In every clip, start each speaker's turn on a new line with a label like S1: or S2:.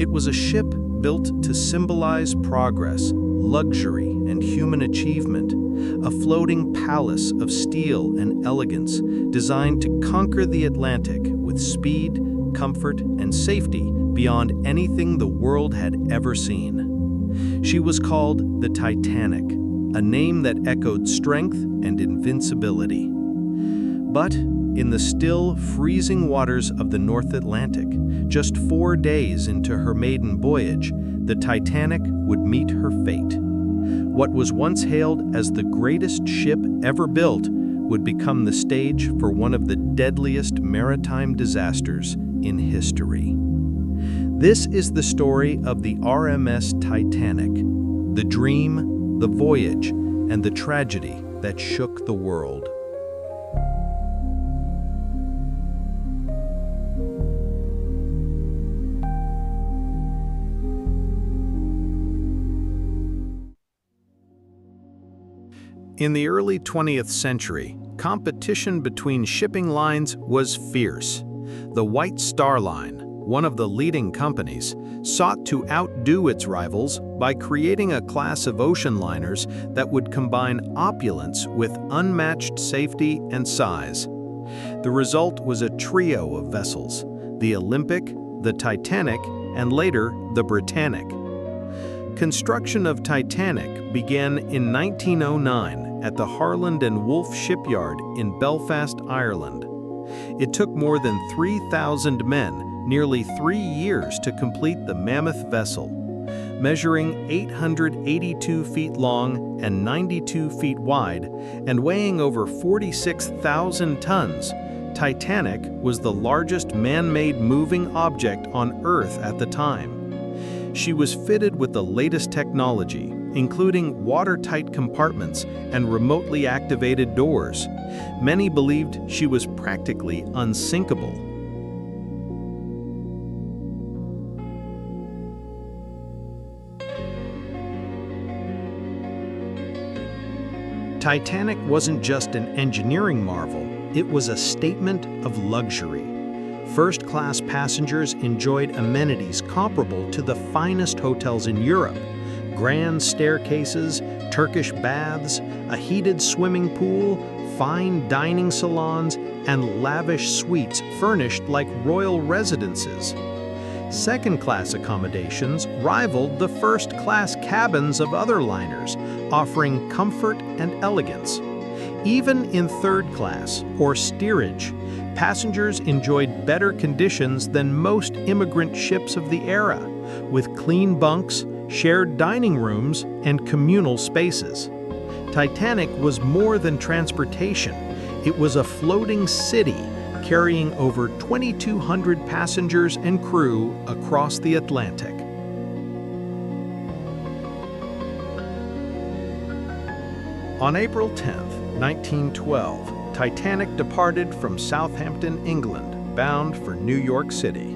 S1: It was a ship built to symbolize progress, luxury, and human achievement, a floating palace of steel and elegance designed to conquer the Atlantic with speed, comfort, and safety beyond anything the world had ever seen. She was called the Titanic, a name that echoed strength and invincibility. But in the still, freezing waters of the North Atlantic, just 4 days into her maiden voyage, the Titanic would meet her fate. What was once hailed as the greatest ship ever built would become the stage for one of the deadliest maritime disasters in history. This is the story of the RMS Titanic, the dream, the voyage, and the tragedy that shook the world. In the early 20th century, competition between shipping lines was fierce. The White Star Line, one of the leading companies, sought to outdo its rivals by creating a class of ocean liners that would combine opulence with unmatched safety and size. The result was a trio of vessels: the Olympic, the Titanic, and later the Britannic. Construction of Titanic began in 1909 at the Harland and Wolff shipyard in Belfast, Ireland. It took more than 3,000 men nearly 3 years to complete the mammoth vessel. Measuring 882 feet long and 92 feet wide and weighing over 46,000 tons, Titanic was the largest man-made moving object on Earth at the time. She was fitted with the latest technology, including watertight compartments and remotely activated doors. Many believed she was practically unsinkable. Titanic wasn't just an engineering marvel, it was a statement of luxury. First-class passengers enjoyed amenities comparable to the finest hotels in Europe: grand staircases, Turkish baths, a heated swimming pool, fine dining salons, and lavish suites furnished like royal residences. Second-class accommodations rivaled the first-class cabins of other liners, offering comfort and elegance. Even in third class, or steerage, passengers enjoyed better conditions than most immigrant ships of the era, with clean bunks, shared dining rooms, and communal spaces. Titanic was more than transportation. It was a floating city, carrying over 2,200 passengers and crew across the Atlantic. On April 10, 1912, Titanic departed from Southampton, England, bound for New York City.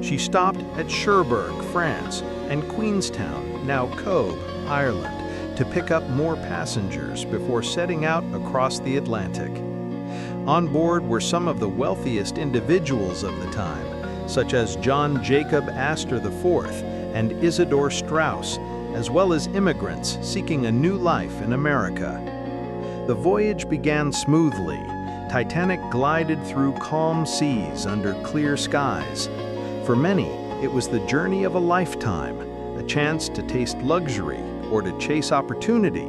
S1: She stopped at Cherbourg, France, and Queenstown, now Cobh, Ireland, to pick up more passengers before setting out across the Atlantic. On board were some of the wealthiest individuals of the time, such as John Jacob Astor IV and Isidor Straus, as well as immigrants seeking a new life in America. The voyage began smoothly. Titanic glided through calm seas under clear skies. For many, it was the journey of a lifetime, a chance to taste luxury or to chase opportunity.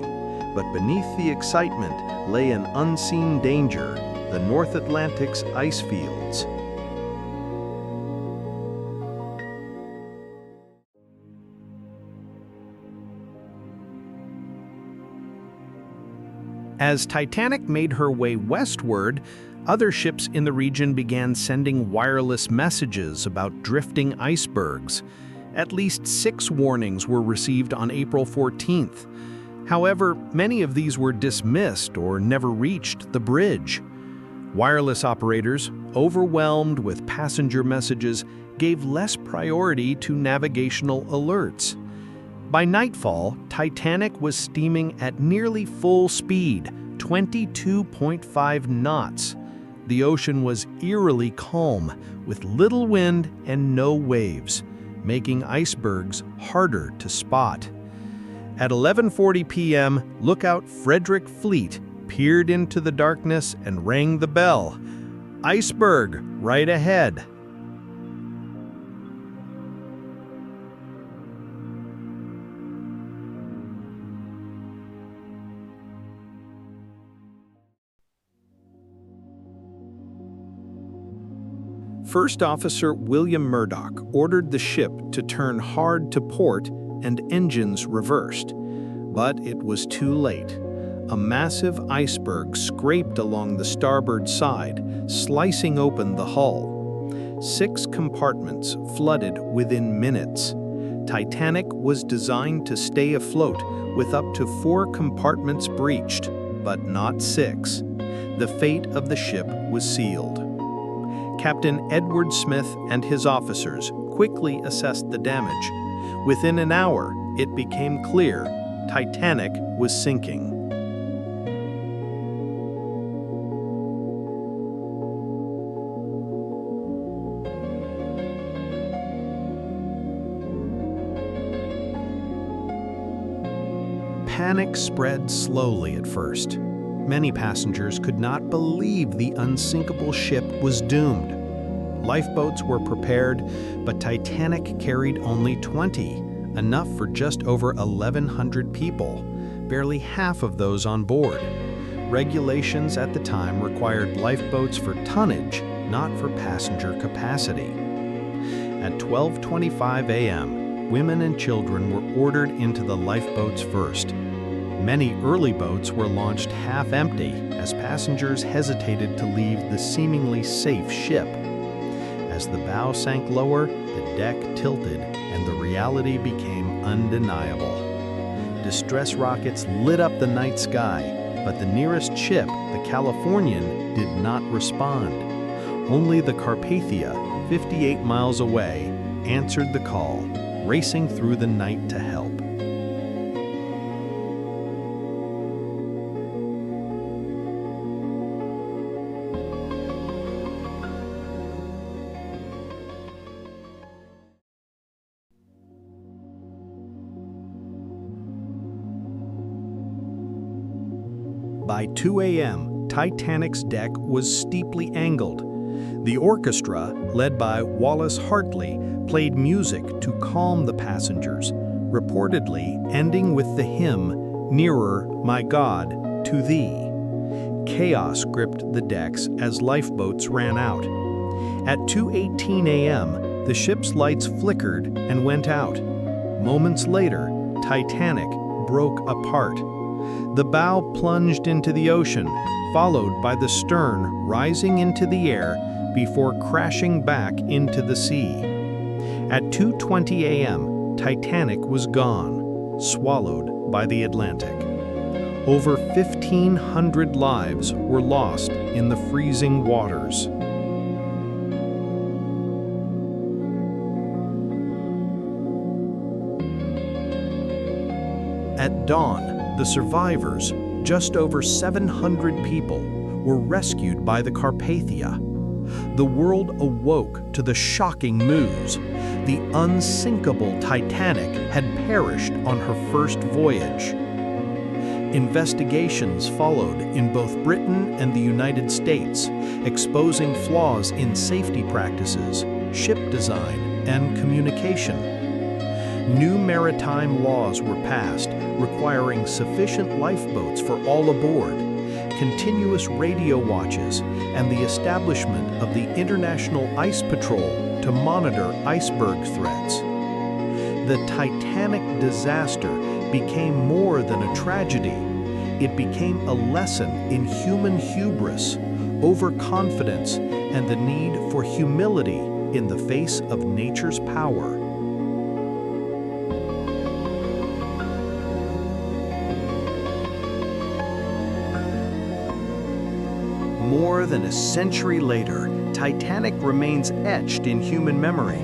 S1: But beneath the excitement lay an unseen danger: the North Atlantic's ice fields. As Titanic made her way westward, other ships in the region began sending wireless messages about drifting icebergs. At least 6 warnings were received on April 14th. However, many of these were dismissed or never reached the bridge. Wireless operators, overwhelmed with passenger messages, gave less priority to navigational alerts. By nightfall, Titanic was steaming at nearly full speed, 22.5 knots. The ocean was eerily calm, with little wind and no waves. making icebergs harder to spot. At 11:40 p.m., lookout Frederick Fleet peered into the darkness and rang the bell. "Iceberg, right ahead." First Officer William Murdoch ordered the ship to turn hard to port and engines reversed. But it was too late. A massive iceberg scraped along the starboard side, slicing open the hull. 6 compartments flooded within minutes. Titanic was designed to stay afloat with up to 4 compartments breached, but not 6. The fate of the ship was sealed. Captain Edward Smith and his officers quickly assessed the damage. Within an hour, it became clear Titanic was sinking. Panic spread slowly at first. Many passengers could not believe the unsinkable ship was doomed. Lifeboats were prepared, but Titanic carried only 20, enough for just over 1,100 people, barely half of those on board. Regulations at the time required lifeboats for tonnage, not for passenger capacity. At 12:25 a.m., women and children were ordered into the lifeboats first. Many early boats were launched half-empty as passengers hesitated to leave the seemingly safe ship. As the bow sank lower, the deck tilted and the reality became undeniable. Distress rockets lit up the night sky, but the nearest ship, the Californian, did not respond. Only the Carpathia, 58 miles away, answered the call, racing through the night to help. By 2 a.m., Titanic's deck was steeply angled. The orchestra, led by Wallace Hartley, played music to calm the passengers, reportedly ending with the hymn, "Nearer, My God, to Thee." Chaos gripped the decks as lifeboats ran out. At 2:18 a.m., the ship's lights flickered and went out. Moments later, Titanic broke apart. The bow plunged into the ocean, followed by the stern rising into the air before crashing back into the sea. At 2:20 a.m., Titanic was gone, swallowed by the Atlantic. Over 1,500 lives were lost in the freezing waters. At dawn, the survivors, just over 700 people, were rescued by the Carpathia. The world awoke to the shocking news. The unsinkable Titanic had perished on her first voyage. Investigations followed in both Britain and the United States, exposing flaws in safety practices, ship design, and communication. New maritime laws were passed, requiring sufficient lifeboats for all aboard, continuous radio watches, and the establishment of the International Ice Patrol to monitor iceberg threats. The Titanic disaster became more than a tragedy. It became a lesson in human hubris, overconfidence, and the need for humility in the face of nature's power. More than a century later, Titanic remains etched in human memory.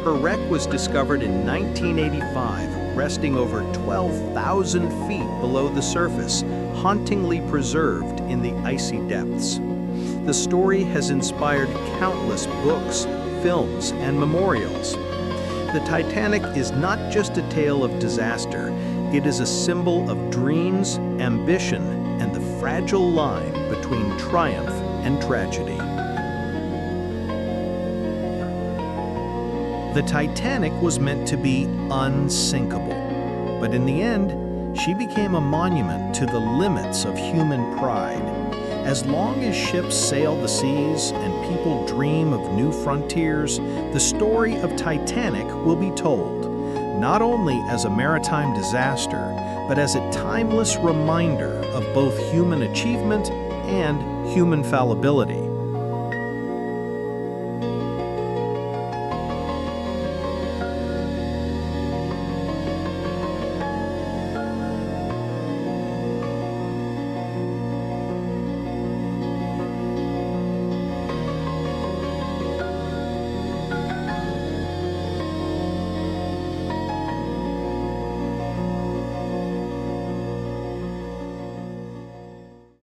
S1: Her wreck was discovered in 1985, resting over 12,000 feet below the surface, hauntingly preserved in the icy depths. The story has inspired countless books, films, and memorials. The Titanic is not just a tale of disaster, it is a symbol of dreams, ambition, and the fragile line between triumph and tragedy. The Titanic was meant to be unsinkable, but in the end, she became a monument to the limits of human pride. As long as ships sail the seas and people dream of new frontiers, the story of Titanic will be told, not only as a maritime disaster, but as a timeless reminder of both human achievement and human fallibility.